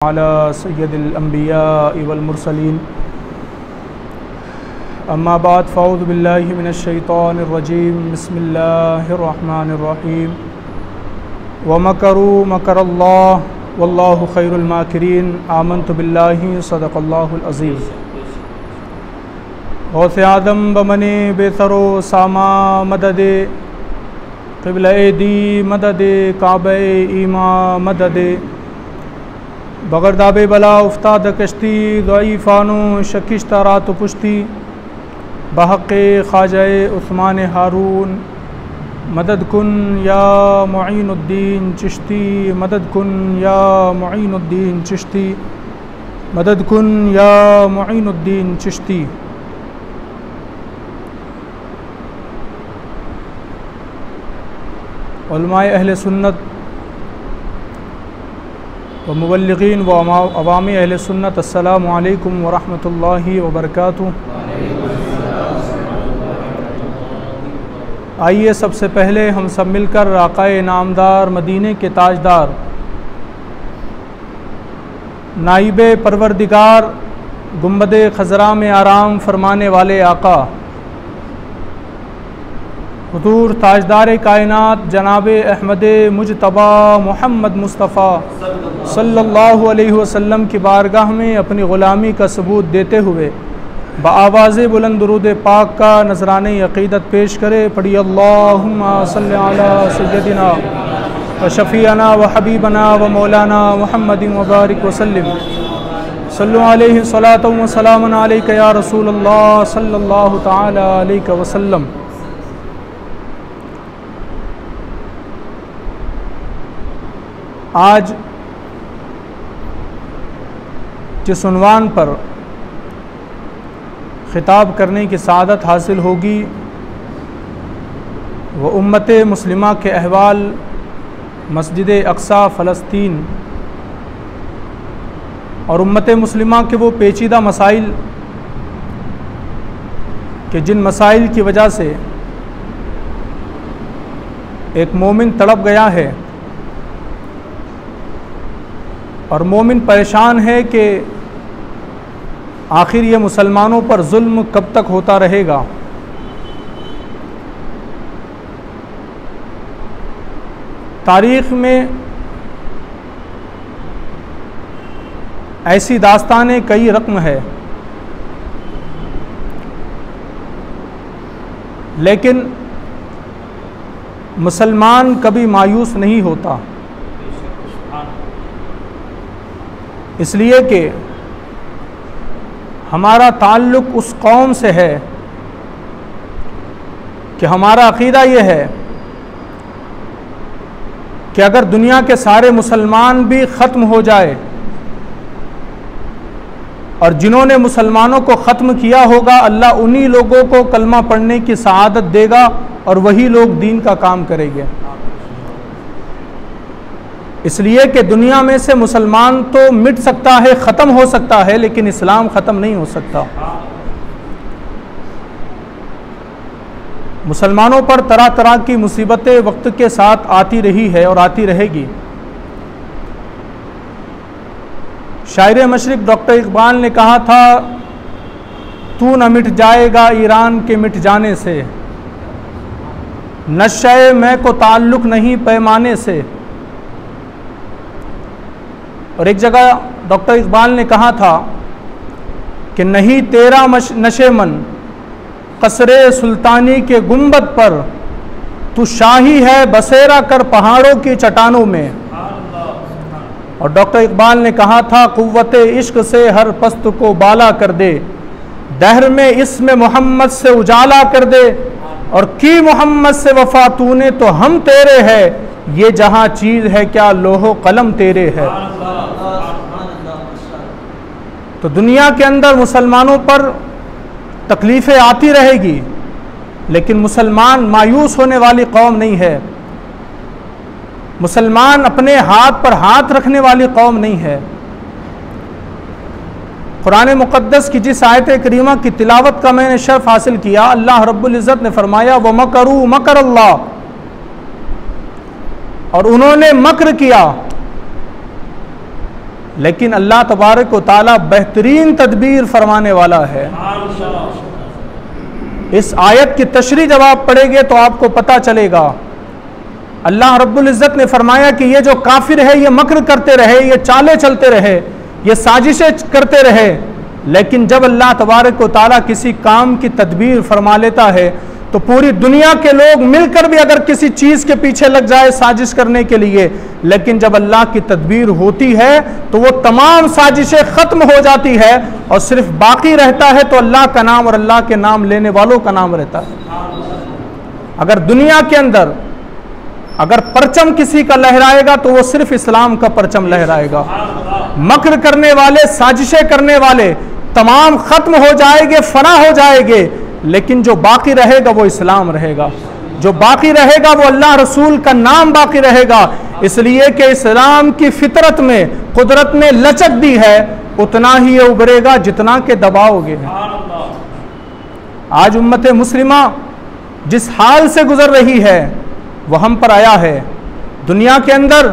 अला सय्यदिल अंबिया वल मुरसलीन अम्मा बाद फ़अऊज़ु बिल्लाहि मिनश शैतानिर रजीम बिस्मिल्लाहिर रहमानिर रहीम व मकरू मकरल्लाह वल्लाहु खैरुल माकिरीन आमनतु बिल्लाहि सदक़ल्लाहुल अज़ीम। गौसे आदम बमने बेसरो सामा मददे क़िबला दी मददे काबे ईमा मददे बगरदाबे बला उफ्ताद कश्ती ज़ईफ़ानो शकिश्ता रात पुश्ती बहक़े ख़ाजाए उस्मान हारून मदद कुन या मुईनुद्दीन चिश्ती मदद कुन या मुईनुद्दीन चिश्ती मदद कुन या मुईनुद्दीन चिश्ती। उलमाए अहले सुन्नत व मुबल्लिगीन व अवामी अहले सुन्नत अस्सलामु अलैकुम व रहमतुल्लाहि व बरकातुहू। आइए सबसे पहले हम सब मिलकर आक़ाए नामदार मदीने के ताजदार नाइबे परवरदिगार गुंबदे खज़रा में आराम फरमाने वाले आका हुज़ूर ताजदार कायनात जनाबे अहमदे मुजतबा मोहम्मद मुस्तफ़ा सल्लल्लाहु अलैहि वसल्लम की बारगाह में अपनी ग़ुलामी का सबूत देते हुए बआवाज़ बुलंद दुरूद पाक का नज़राने अक़ीदत पेश करे। पढ़ी अल्लाहुम्मा सल्लि अला सय्यदिना व शफ़ीअना व हबीबना व मौलाना मुहम्मदिन व बारिक वसल्लिम सल्लु अलैहि सलातन व सलामन अलैका या रसूलल्लाह सल्लल्लाहु तआला अलैहि वसल्लम। आज जिस उन्वान पर ख़िताब करने की सआदत हासिल होगी वो उम्मत मुस्लिमा के अहवाल मस्जिद अक़सा फ़लस्तीन और उम्मत मुस्लिमा के वो पेचीदा मसाइल कि जिन मसाइल की वजह से एक मोमिन तड़प गया है और मोमिन परेशान है कि आखिर ये मुसलमानों पर जुल्म कब तक होता रहेगा। तारीख़ में ऐसी दास्तानें कई रकम है, लेकिन मुसलमान कभी मायूस नहीं होता, इसलिए कि हमारा ताल्लुक़ उस कौम से है कि हमारा अक़ीदा ये है कि अगर दुनिया के सारे मुसलमान भी ख़त्म हो जाए और जिन्होंने मुसलमानों को ख़त्म किया होगा अल्लाह उन्हीं लोगों को कलमा पढ़ने की सआदत देगा और वही लोग दीन का काम करेंगे। इसलिए कि दुनिया में से मुसलमान तो मिट सकता है, ख़त्म हो सकता है, लेकिन इस्लाम ख़त्म नहीं हो सकता। मुसलमानों पर तरह तरह की मुसीबतें वक्त के साथ आती रही है और आती रहेगी। शायर मशरिक़ डॉक्टर इकबाल ने कहा था, तू न मिट जाएगा ईरान के मिट जाने से, नशे मैं को ताल्लुक़ नहीं पैमाने से। और एक जगह डॉक्टर इकबाल ने कहा था कि नहीं तेरा नशे मन कसरे सुल्तानी के गुंबद पर, तू शाही है बसेरा कर पहाड़ों की चट्टानों में। और डॉक्टर इकबाल ने कहा था, कुव्वते इश्क से हर पस्त को बाला कर दे, दहर में इसमें मोहम्मद से उजाला कर दे, और की मोहम्मद से वफा तूने तो हम तेरे है, ये जहां चीज़ है क्या लोहो कलम तेरे है। तो दुनिया के अंदर मुसलमानों पर तकलीफ़ें आती रहेगी, लेकिन मुसलमान मायूस होने वाली कौम नहीं है, मुसलमान अपने हाथ पर हाथ रखने वाली कौम नहीं है। कुरान मुक़द्दस की जिस आयत करीमा की तिलावत का मैंने शर्फ हासिल किया, अल्लाह रब्बुल इज़्ज़त ने फरमाया व मकरू मकर अल्लाह, और उन्होंने मक्र किया, लेकिन अल्लाह तबारक व तआला बेहतरीन तदबीर फरमाने वाला है। इस आयत की तशरीह जब आप पढ़ेंगे तो आपको पता चलेगा। अल्लाह रब्बुल इज़्ज़त ने फरमाया कि ये जो काफिर है ये मक्र करते रहे, ये चालें चलते रहे, ये साजिशें करते रहे, लेकिन जब अल्लाह तबारक व तआला किसी काम की तदबीर फरमा लेता है तो पूरी दुनिया के लोग मिलकर भी अगर किसी चीज़ के पीछे लग जाए साजिश करने के लिए, लेकिन जब अल्लाह की तदबीर होती है तो वो तमाम साजिशें ख़त्म हो जाती है और सिर्फ बाकी रहता है तो अल्लाह का नाम और अल्लाह के नाम लेने वालों का नाम रहता है। अगर दुनिया के अंदर अगर परचम किसी का लहराएगा तो वो सिर्फ इस्लाम का परचम लहराएगा। मक्र करने वाले, साजिशें करने वाले तमाम खत्म हो जाएंगे, फना हो जाएंगे, लेकिन जो बाकी रहेगा वो इस्लाम रहेगा, जो बाकी रहेगा वो अल्लाह रसूल का नाम बाकी रहेगा। इसलिए कि इस्लाम की फितरत में कुदरत ने लचक दी है, उतना ही ये उभरेगा जितना के दबाओगे। आज उम्मत मुस्लिमा जिस हाल से गुजर रही है वो हम पर आया है। दुनिया के अंदर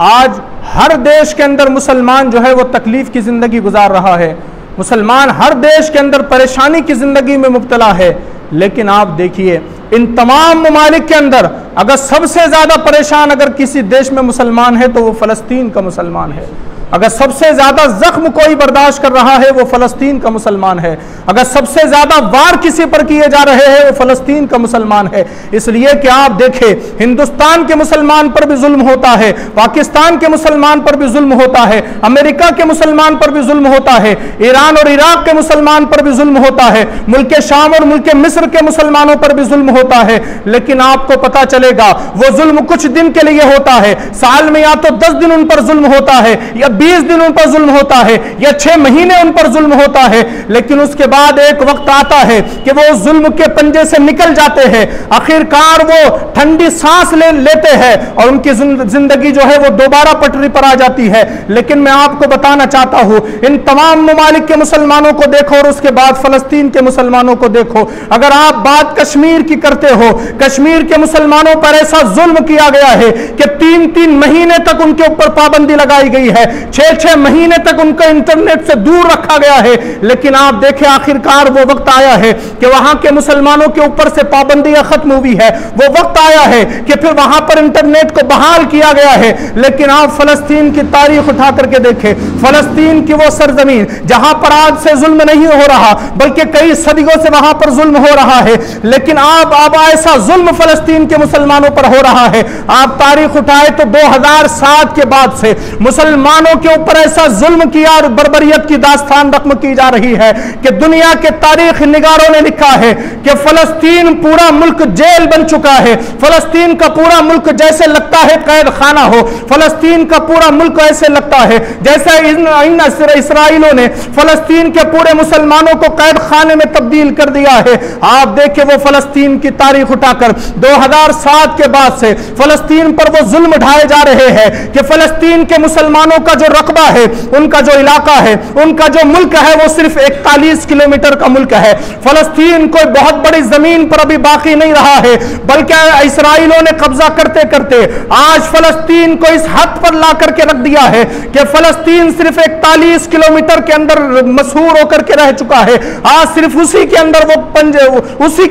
आज हर देश के अंदर मुसलमान जो है वो तकलीफ की जिंदगी गुजार रहा है, मुसलमान हर देश के अंदर परेशानी की जिंदगी में मुब्तला है। लेकिन आप देखिए इन तमाम ममालिक के अंदर अगर सबसे ज्यादा परेशान अगर किसी देश में मुसलमान है तो वो फलस्तीन का मुसलमान है। अगर सबसे ज्यादा जख्म कोई बर्दाश्त कर रहा है वो फलस्तीन का मुसलमान है। अगर सबसे ज्यादा वार किसी पर किए जा रहे हैं वो फलस्तीन का मुसलमान है। इसलिए कि आप देखें हिंदुस्तान के मुसलमान पर भी जुल्म होता है, पाकिस्तान के मुसलमान पर भी जुल्म होता है, अमेरिका के मुसलमान पर भी जुल्म होता है, ईरान और इराक के मुसलमान पर भी जुल्म होता है, मुल्क शाम और मुल्क मिस्र के मुसलमानों पर भी जुल्म होता है। लेकिन आपको पता चलेगा वो जुल्म कुछ दिन के लिए होता है, साल में या तो 10 दिन उन पर जुल्म होता है या 20 दिन उन पर जुल्म होता है या 6 महीने उन पर जुल्म होता है, लेकिन उसके बाद एक वक्त आता है कि वो उस जुल्म के पंजे से निकल जाते हैं, आखिरकार वो ठंडी सांस लेते हैं और उनकी जिंदगी जो है वो दोबारा पटरी पर आ जाती है। लेकिन मैं आपको बताना चाहता हूं इन तमाम ममालिक के मुसलमानों को देखो और उसके बाद फलस्तीन के मुसलमानों को देखो। अगर आप बात कश्मीर की करते हो, कश्मीर के मुसलमानों पर ऐसा जुल्म किया गया है कि 3-3 महीने तक उनके ऊपर पाबंदी लगाई गई है, 6-6 महीने तक उनको इंटरनेट से दूर रखा गया है। लेकिन आप देखें आखिरकार वो वक्त आया है कि वहां के मुसलमानों के ऊपर से पाबंदियां खत्म हुई है, वो वक्त आया है कि फिर वहां पर इंटरनेट को बहाल किया गया है। लेकिन आप फलस्तीन की तारीख उठा करके देखें, फलस्तीन की वो सरजमीन जहां पर आज से जुल्म नहीं हो रहा बल्कि कई सदियों से वहां पर जुल्म हो रहा है, लेकिन अब ऐसा जुल्म फलस्तीन के मुसलमानों पर हो रहा है। आप तारीख उठाए तो 2007 के बाद से मुसलमानों के ऊपर ऐसा जुल्म किया और बर्बरियत की दास्तान रकम की जा रही है कि दुनिया के तारीख निगारों ने लिखा है कि फलस्तीन पूरा मुल्क जेल बन चुका है, फलस्तीन का पूरा मुल्क जैसे लगता है कैद खाना हो, फलस्तीन का पूरा मुल्क ऐसे लगता है जैसे इन इसराइलों ने फलस्तीन के पूरे मुसलमानों को कैद खाने में तब्दील कर दिया है। आप देखें वो फलस्तीन की तारीख उठाकर 2007 के बाद से फलस्तीन पर वो जुल्म ढाए जा रहे हैं कि फलस्तीन के मुसलमानों का जो रकबा है, उनका जो इलाका है, उनका जो मुल्क है वो सिर्फ 41 किलोमीटर का मुल्क है। फलस्तीन कोई बहुत बड़ी जमीन पर अभी बाकी नहीं रहा है, बल्कि इसराइलों ने कब्जा करते करते आज फलस्तीन को इस हद पर ला करके रख दिया है कि फलस्तीन सिर्फ 41 किलोमीटर के अंदर मशहूर होकर के रह चुका है। आज सिर्फ उसी के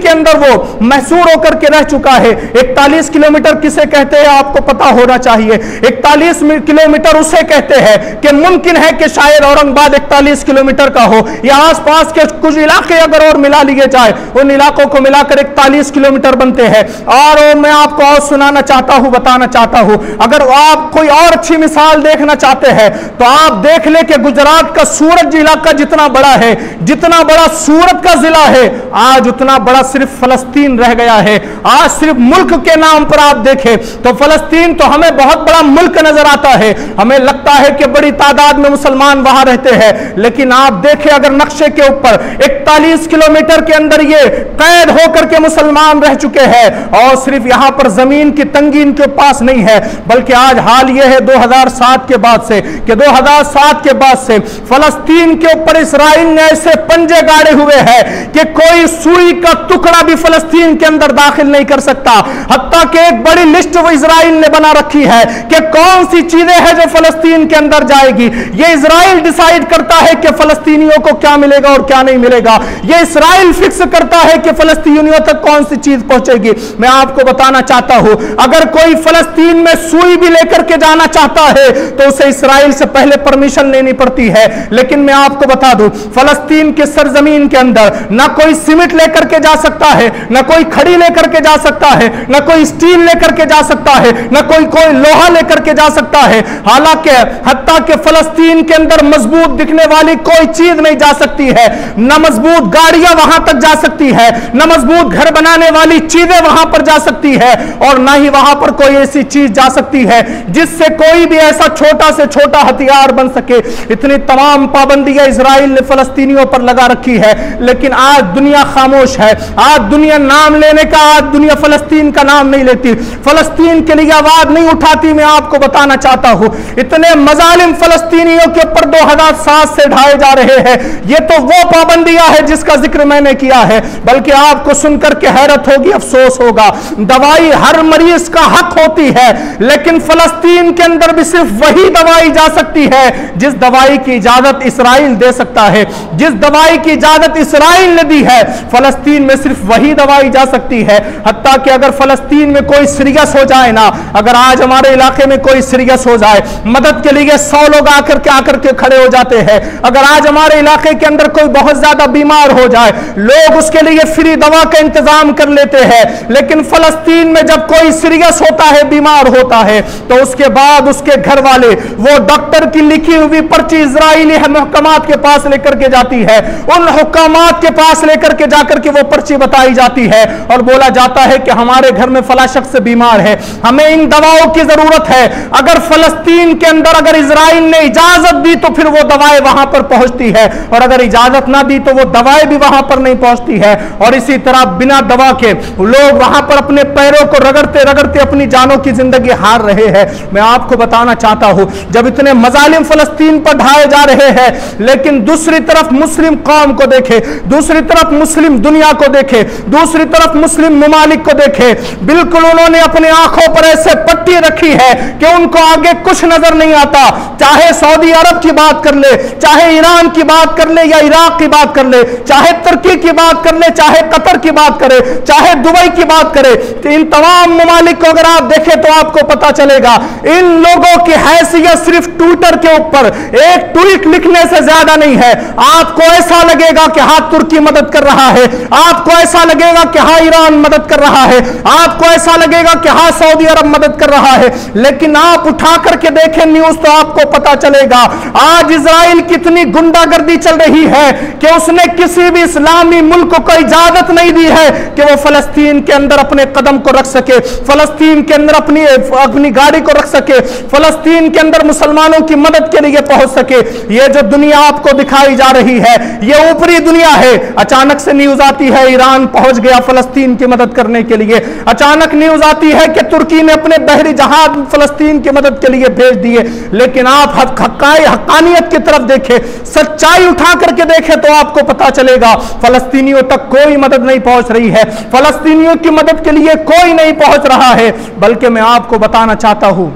अंदर वो महसूर होकर के रह चुका है। 41 किलोमीटर किसे कहते हैं आपको पता होना चाहिए। 41 किलोमीटर उसे कहते हैं कि मुमकिन है कि शायद औरंगाबाद 41 किलोमीटर का हो या आसपास के कुछ इलाके अगर और मिला लिए जाए, उन इलाकों को मिलाकर 41 किलोमीटर बनते हैं। और मैं आपको और सुनाना चाहता हूं, बताना चाहता हूं, अगर आप कोई और अच्छी मिसाल देखना चाहते हैं तो आप देख ले कि गुजरात का सूरत इलाका जितना बड़ा है, जितना बड़ा सूरत का जिला है, आज उतना बड़ा सिर्फ फलस्तीन रह गया है। आज सिर्फ मुल्क के नाम पर आप देखें तो फलस्तीन तो हमें बहुत बड़ा मुल्क नजर आता है, हमें लगता है कि बड़ी तादाद में मुसलमान वहां रहते हैं, लेकिन आप देखें अगर नक्शे के ऊपर 41 किलोमीटर के अंदर ये कैद होकर के मुसलमान रह चुके हैं। और सिर्फ यहां पर जमीन की तंगी इनके पास नहीं है, बल्कि आज हाल यह है 2007 के बाद से कि 2007 के बाद से फलस्तीन के ऊपर इसराइल ने ऐसे पंजे गाड़े हुए हैं कि कोई सुई का टुकड़ा भी फलस्तीन के अंदर दाखिल नहीं कर सकता। हत्ता कि एक बड़ी लिस्ट वो इसराइल ने बना रखी है कि कौन सी चीजें हैं जो फलस्तीन के अंदर जाएगी। ये इजराइल डिसाइड करता है कि फलस्तीनियों को क्या मिलेगा और क्या नहीं मिलेगा। ये इजराइल फिक्स करता है कि फलस्तीनियों तक कौन सी चीज पहुंचेगी। मैं आपको बताना चाहता हूं, अगर कोई फलस्तीन में सुई भी लेकर के जाना चाहता है तो उसे इजराइल से पहले परमिशन लेनी पड़ती है। लेकिन मैं आपको बता दूं, फलस्तीन के सरजमीन के अंदर ना कोई सीमेंट लेकर के जा सकता है, ना कोई खड़ी लेकर के जा सकता है, ना कोई स्टील लेकर के जा सकता है, ना कोई लोहा लेकर के जा सकता है। हालांकि हत्ता के फलस्तीन के अंदर मजबूत दिखने वाली कोई चीज नहीं जा सकती है, ना मजबूत गाड़ियां वहां तक जा सकती है, ना मजबूत घर बनाने वाली चीजें वहां पर जा सकती है, और ना ही वहां पर कोई ऐसी चीज जा सकती है जिससे कोई भी ऐसा छोटा से छोटा हथियार बन सके। इतनी तमाम पाबंदियां इजराइल ने फलस्तीनियों पर लगा रखी है, लेकिन आज दुनिया खामोश है। आज दुनिया नाम लेने का, आज दुनिया फलस्तीन का नाम नहीं लेती, फलस्तीन के लिए आवाज नहीं उठाती। मैं आपको बताना चाहता हूं, इतने मजालिम फलस्तीनियों के ऊपर 2007 से ढाए जा रहे हैं। ये तो वो पाबंदियां है जिसका जिक्र मैंने किया है। बल्कि आपको सुनकर के हैरत होगी, अफसोस होगा। दवाई हर मरीज का हक होती है, लेकिन फलस्तीन के अंदर भी सिर्फ वही दवाई जा सकती है जिस दवाई की इजाजत इस्राइल दे सकता है। जिस दवाई की इजाजत इस्राइल ने दी है, फलस्तीन में सिर्फ वही दवाई जा सकती है। हत्ता कि अगर फलस्तीन में कोई सीरियस हो जाए ना, अगर आज हमारे इलाके में कोई सीरियस हो जाए, मदद के लिए 100 लोग आकर के खड़े हो जाते हैं। अगर आज हमारे इलाके के अंदर कोई बहुत ज्यादा बीमार हो जाए, लोग उसके लिए फ्री दवा का इंतजाम कर लेते हैं। लेकिन फलस्तीन में जब कोई सीरियस होता है, बीमार होता है, तो उसके बाद उसके घर वाले वो डॉक्टर की लिखी हुई पर्ची इजरायली हुक्कामात के पास लेकर के जाती है। उन हुक्कामात के पास लेकर के जाकर के वो पर्ची बताई जाती है और बोला जाता है कि हमारे घर में फला शख्स बीमार है, हमें इन दवाओं की जरूरत है। अगर फलस्तीन के अंदर अगर इजराइल ने इजाजत दी तो फिर वो दवाएं वहां पर पहुंचती है, और अगर इजाजत ना दी तो वो दवाएं भी वहां पर नहीं पहुंचती है। और इसी तरह बिना दवा के लोग वहां पर अपने पैरों को रगड़ते रगड़ते अपनी जानों की जिंदगी हार रहे हैं। मैं आपको बताना चाहता हूं, जब इतने मजालिम फलस्तीन पर ढाए जा रहे हैं, लेकिन दूसरी तरफ मुस्लिम कौम को देखे, दूसरी तरफ मुस्लिम दुनिया को देखे, दूसरी तरफ मुस्लिम ममालिक को देखे, बिल्कुल उन्होंने अपने आंखों पर ऐसे पट्टी रखी है कि उनको आगे कुछ नजर नहीं आता। चाहे सऊदी अरब की बात कर ले, चाहे ईरान की बात कर ले, या इराक की बात कर ले, चाहे तुर्की की बात कर ले, चाहे कतर की बात करे, चाहे दुबई की बात करे, तो इन तमाम ममालिक को अगर आप देखें तो आपको पता चलेगा इन लोगों की हैसियत सिर्फ ट्विटर के ऊपर एक ट्वीट लिखने से ज्यादा नहीं है। आपको ऐसा लगेगा कि हाँ तुर्की मदद कर रहा है, आपको ऐसा लगेगा कि हाँ ईरान मदद कर रहा है, आपको ऐसा लगेगा कि हाँ सऊदी अरब मदद कर रहा है, लेकिन आप उठा करके देखें न्यूज तो आपको पता चलेगा आज इजराइल कितनी गुंडागर्दी चल रही है कि उसने किसी भी इस्लामी मुल्क को इजाजत नहीं दी है कि वो फलस्तीन के अंदर अपने कदम को रख सके, फलस्तीन के अंदर अपनी गाड़ी को रख सके, फलस्तीन के अंदर मुसलमानों की मदद के लिए पहुंच सके। ये जो दुनिया आपको दिखाई जा रही है ये ऊपरी दुनिया है। अचानक से न्यूज आती है ईरान पहुंच गया फलस्तीन की मदद करने के लिए, अचानक न्यूज आती है कि तुर्की ने अपने बहरी जहाज फलस्तीन की मदद के लिए भेज दिए। लेकिन आप हक्कानियत की तरफ देखें, सच्चाई उठा करके देखें तो आपको पता चलेगा फलस्तीनियों तक कोई मदद नहीं पहुंच रही है, फलस्तीनियों की मदद के लिए कोई नहीं पहुंच रहा है। बल्कि मैं आपको बताना चाहता हूं,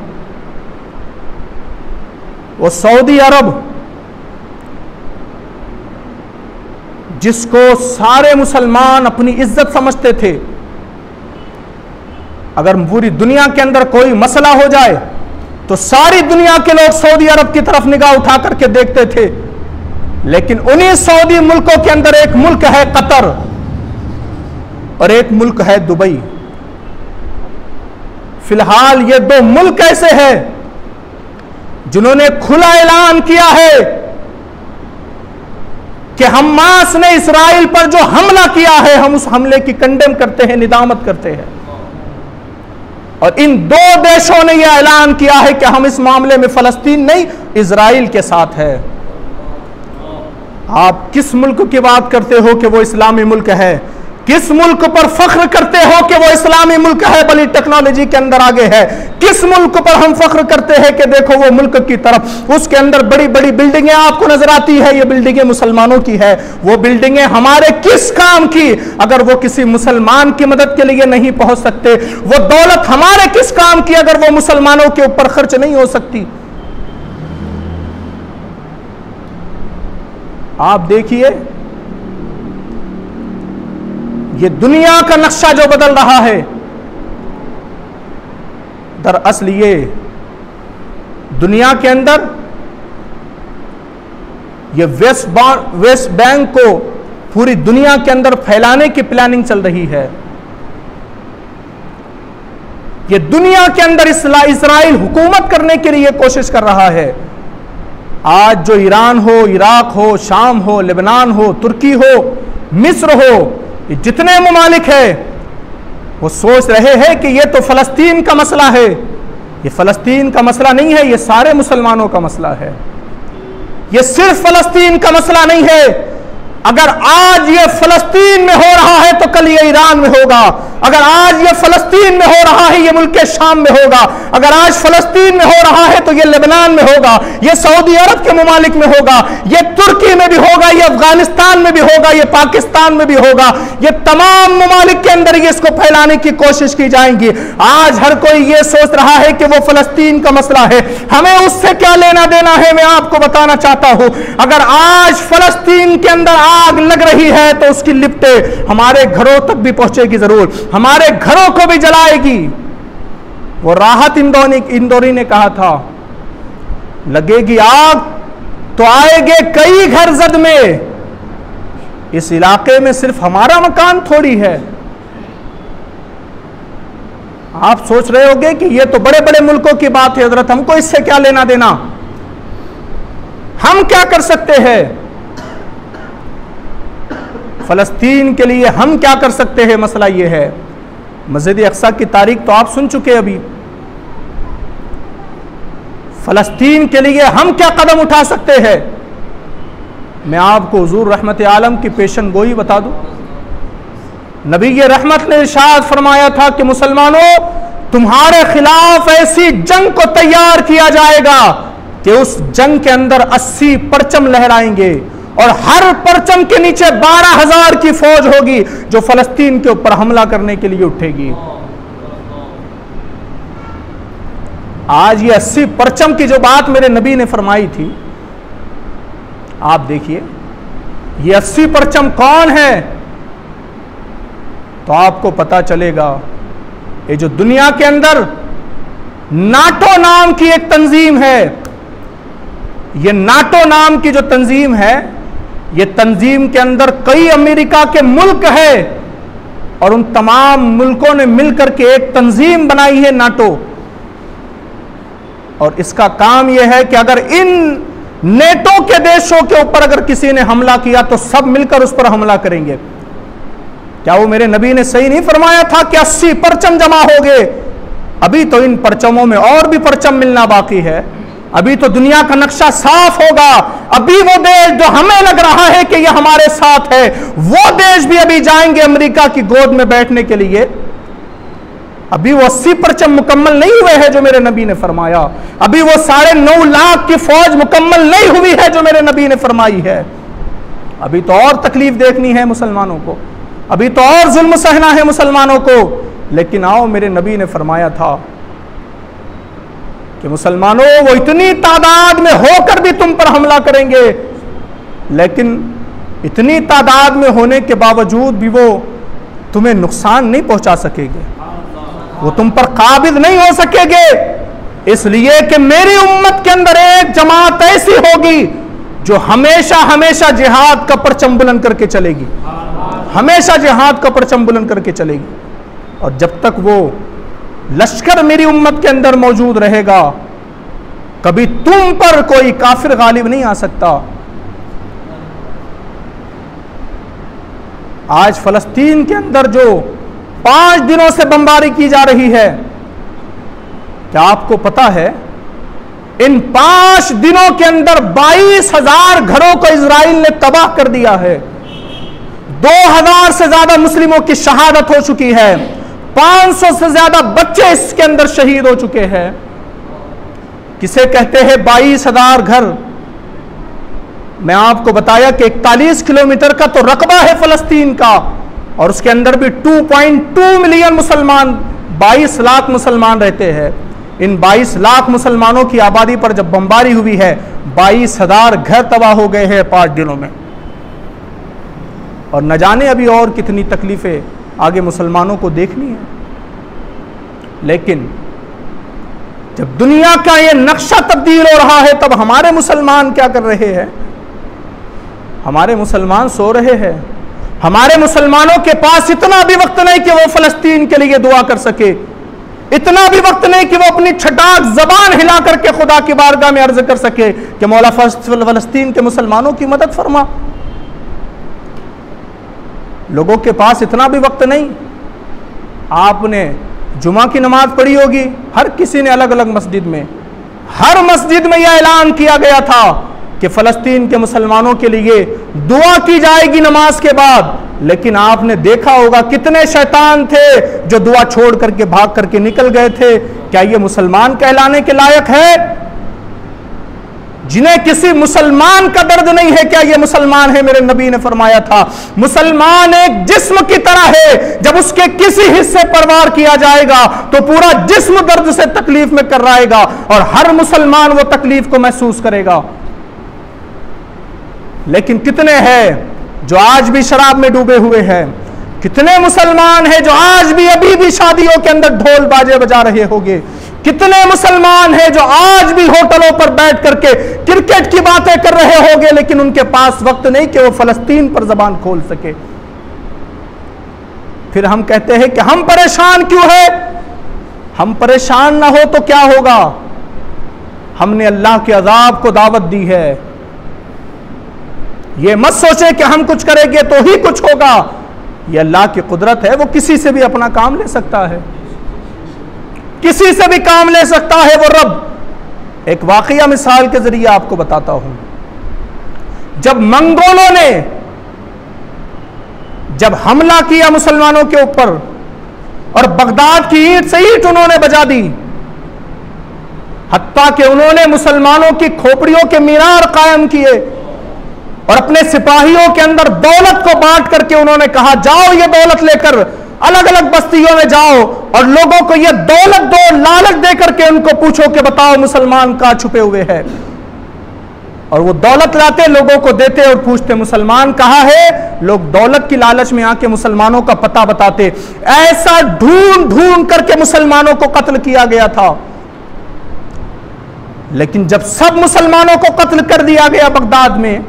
वो सऊदी अरब जिसको सारे मुसलमान अपनी इज्जत समझते थे, अगर पूरी दुनिया के अंदर कोई मसला हो जाए तो सारी दुनिया के लोग सऊदी अरब की तरफ निगाह उठा करके देखते थे। लेकिन उन्हीं सऊदी मुल्कों के अंदर एक मुल्क है कतर और एक मुल्क है दुबई। फिलहाल ये दो मुल्क ऐसे हैं जिन्होंने खुला ऐलान किया है कि हमास ने इस्राइल पर जो हमला किया है हम उस हमले की कंडेम करते हैं, निदामत करते हैं। और इन दो देशों ने यह ऐलान किया है कि हम इस मामले में फलस्तीन नहीं इजराइल के साथ है। आप किस मुल्क की बात करते हो कि वो इस्लामी मुल्क है? किस मुल्क पर फख्र करते हो कि वो इस्लामी मुल्क है, बड़ी टेक्नोलॉजी के अंदर आगे है? किस मुल्क पर हम फख्र करते हैं कि देखो वो मुल्क की तरफ, उसके अंदर बड़ी बड़ी बिल्डिंगें आपको नजर आती है, ये बिल्डिंगें मुसलमानों की है। वो बिल्डिंगें हमारे किस काम की? अगर वो किसी मुसलमान की मदद के लिए नहीं पहुंच सकते, वो दौलत हमारे किस काम की अगर वो मुसलमानों के ऊपर खर्च नहीं हो सकती? आप देखिए ये दुनिया का नक्शा जो बदल रहा है, दरअसल ये दुनिया के अंदर ये वेस्ट बैंक को पूरी दुनिया के अंदर फैलाने की प्लानिंग चल रही है। ये दुनिया के अंदर इस्राइल हुकूमत करने के लिए कोशिश कर रहा है। आज जो ईरान हो, इराक हो, शाम हो, लेबनान हो, तुर्की हो, मिस्र हो, ये जितने ममालिक है वो सोच रहे हैं कि ये तो फलस्तीन का मसला है। ये फलस्तीन का मसला नहीं है, ये सारे मुसलमानों का मसला है। ये सिर्फ फलस्तीन का मसला नहीं है। अगर आज ये फलस्तीन में हो रहा है तो कल ये ईरान में होगा। अगर आज ये फलस्तीन में हो रहा है ये मुल्क शाम में होगा। अगर आज फलस्तीन में हो रहा है तो ये लेबनान में होगा, ये सऊदी अरब के ममालिक में होगा, ये तुर्की में भी होगा, ये अफगानिस्तान में भी होगा, ये पाकिस्तान में भी होगा। ये तमाम ममालिक के अंदर ये इसको फैलाने की कोशिश की जाएंगी। आज हर कोई ये सोच रहा है कि वो फलस्तीन का मसला है, हमें उससे क्या लेना देना है। मैं आपको बताना चाहता हूं, अगर आज फलस्तीन के अंदर आग लग रही है तो उसकी लिपटें हमारे घरों तक भी पहुंचेगी, जरूर हमारे घरों को भी जलाएगी। वो राहत इंदौरी ने कहा था, लगेगी आग तो आएंगे कई घर जद में। इस इलाके में सिर्फ हमारा मकान थोड़ी है। आप सोच रहे होंगे कि ये तो बड़े बड़े मुल्कों की बात है हजरत, हमको इससे क्या लेना देना, हम क्या कर सकते हैं फलस्तीन के लिए, हम क्या कर सकते हैं। मसला यह है, मस्जिद अक्सा की तारीख तो आप सुन चुके। अभी फलस्तीन के लिए हम क्या कदम उठा सकते हैं। मैं आपको हुजूर रहमत आलम की पेशन गोई बता दूं। नबी ये रहमत ने इरशाद फरमाया था कि मुसलमानों, तुम्हारे खिलाफ ऐसी जंग को तैयार किया जाएगा कि उस जंग के अंदर 80 परचम लहराएंगे और हर परचम के नीचे 12,000 की फौज होगी जो फलस्तीन के ऊपर हमला करने के लिए उठेगी। आज ये 80 परचम की जो बात मेरे नबी ने फरमाई थी, आप देखिए ये 80 परचम कौन है तो आपको पता चलेगा। ये जो दुनिया के अंदर नाटो नाम की एक तंजीम है, ये नाटो नाम की जो तंजीम है, ये तंजीम के अंदर कई अमेरिका के मुल्क है और उन तमाम मुल्कों ने मिलकर के एक तंजीम बनाई है नाटो। और इसका काम यह है कि अगर इन नेटो के देशों के ऊपर अगर किसी ने हमला किया तो सब मिलकर उस पर हमला करेंगे। क्या वो मेरे नबी ने सही नहीं फरमाया था कि 80 परचम जमा हो गए? अभी तो इन परचमों में और भी परचम मिलना बाकी है। अभी तो दुनिया का नक्शा साफ होगा। अभी वो देश जो हमें लग रहा है कि ये हमारे साथ है, वो देश भी अभी जाएंगे अमेरिका की गोद में बैठने के लिए। अभी वो 80 परचम मुकम्मल नहीं हुए हैं जो मेरे नबी ने फरमाया। अभी वो 9.5 लाख की फौज मुकम्मल नहीं हुई है जो मेरे नबी ने फरमाई है। अभी तो और तकलीफ देखनी है मुसलमानों को, अभी तो और जुल्म सहना है मुसलमानों को। लेकिन आओ, मेरे नबी ने फरमाया था कि मुसलमानों, वो इतनी तादाद में होकर भी तुम पर हमला करेंगे, लेकिन इतनी तादाद में होने के बावजूद भी वो तुम्हें नुकसान नहीं पहुंचा सकेंगे, वो तुम पर काबिज नहीं हो सकेंगे। इसलिए कि मेरी उम्मत के अंदर एक जमात ऐसी होगी जो हमेशा हमेशा जिहाद का परचम बुलंद करके चलेगी, हमेशा जिहाद का परचम बुलंद करके चलेगी। और जब तक वो लश्कर मेरी उम्मत के अंदर मौजूद रहेगा, कभी तुम पर कोई काफिर गालिब नहीं आ सकता। आज फलस्तीन के अंदर जो 5 दिनों से बमबारी की जा रही है, क्या आपको पता है इन 5 दिनों के अंदर 22,000 घरों को इजराइल ने तबाह कर दिया है। 2,000 से ज्यादा मुस्लिमों की शहादत हो चुकी है। 500 से ज्यादा बच्चे इसके अंदर शहीद हो चुके हैं। किसे कहते हैं 22,000 घर? मैं आपको बताया कि 41 किलोमीटर का तो रकबा है फलस्तीन का, और उसके अंदर भी 2.2 मिलियन मुसलमान, 22 लाख मुसलमान रहते हैं। इन 22 लाख मुसलमानों की आबादी पर जब बमबारी हुई है, 22,000 घर तबाह हो गए हैं 5 दिनों में। और न जाने अभी और कितनी तकलीफ़ें आगे मुसलमानों को देखनी है। लेकिन जब दुनिया का ये नक्शा तब्दील हो रहा है, तब हमारे मुसलमान क्या कर रहे हैं? हमारे मुसलमान सो रहे हैं। हमारे मुसलमानों के पास इतना भी वक्त नहीं कि वो फलस्तीन के लिए दुआ कर सके, इतना भी वक्त नहीं कि वो अपनी छटाक जबान हिला करके खुदा की बारगाह में अर्ज कर सके कि मौला फलस्तीन के मुसलमानों की मदद फरमा। लोगों के पास इतना भी वक्त नहीं। आपने जुमा की नमाज पढ़ी होगी, हर किसी ने अलग अलग मस्जिद में, हर मस्जिद में यह ऐलान किया गया था कि फलस्तीन के मुसलमानों के लिए दुआ की जाएगी नमाज के बाद। लेकिन आपने देखा होगा कितने शैतान थे जो दुआ छोड़ करके भाग करके निकल गए थे। क्या ये मुसलमान कहलाने के लायक है? जिन्हें किसी मुसलमान का दर्द नहीं है, क्या ये मुसलमान है? मेरे नबी ने फरमाया था, मुसलमान एक जिस्म की तरह है, जब उसके किसी हिस्से पर वार किया जाएगा तो पूरा जिस्म दर्द से तकलीफ में कर रहेगा और हर मुसलमान वो तकलीफ को महसूस करेगा। लेकिन कितने हैं जो आज भी शराब में डूबे हुए हैं? कितने मुसलमान हैं जो आज भी अभी भी शादियों के अंदर ढोल बाजे बजा रहे होंगे? कितने मुसलमान हैं जो आज भी होटलों पर बैठ करके क्रिकेट की बातें कर रहे होंगे, लेकिन उनके पास वक्त नहीं कि वो फलस्तीन पर जबान खोल सके। फिर हम कहते हैं कि हम परेशान क्यों है? हम परेशान ना हो तो क्या होगा? हमने अल्लाह के अजाब को दावत दी है। ये मत सोचे कि हम कुछ करेंगे तो ही कुछ होगा। ये अल्लाह की कुदरत है, वो किसी से भी अपना काम ले सकता है, किसी से भी काम ले सकता है वो रब। एक वाकया मिसाल के जरिए आपको बताता हूं। जब मंगोलों ने जब हमला किया मुसलमानों के ऊपर और बगदाद की ईंट से ईंट उन्होंने बजा दी, हत्ता कि उन्होंने मुसलमानों की खोपड़ियों के मीनार कायम किए और अपने सिपाहियों के अंदर दौलत को बांट करके उन्होंने कहा, जाओ ये दौलत लेकर अलग अलग बस्तियों में जाओ और लोगों को ये दौलत दो, लालच दे करके उनको पूछो कि बताओ मुसलमान कहां छुपे हुए हैं। और वो दौलत लाते, लोगों को देते और पूछते मुसलमान कहां है। लोग दौलत की लालच में आके मुसलमानों का पता बताते। ऐसा ढूंढ ढूंढ करके मुसलमानों को कत्ल किया गया था। लेकिन जब सब मुसलमानों को कत्ल कर दिया गया बगदाद में,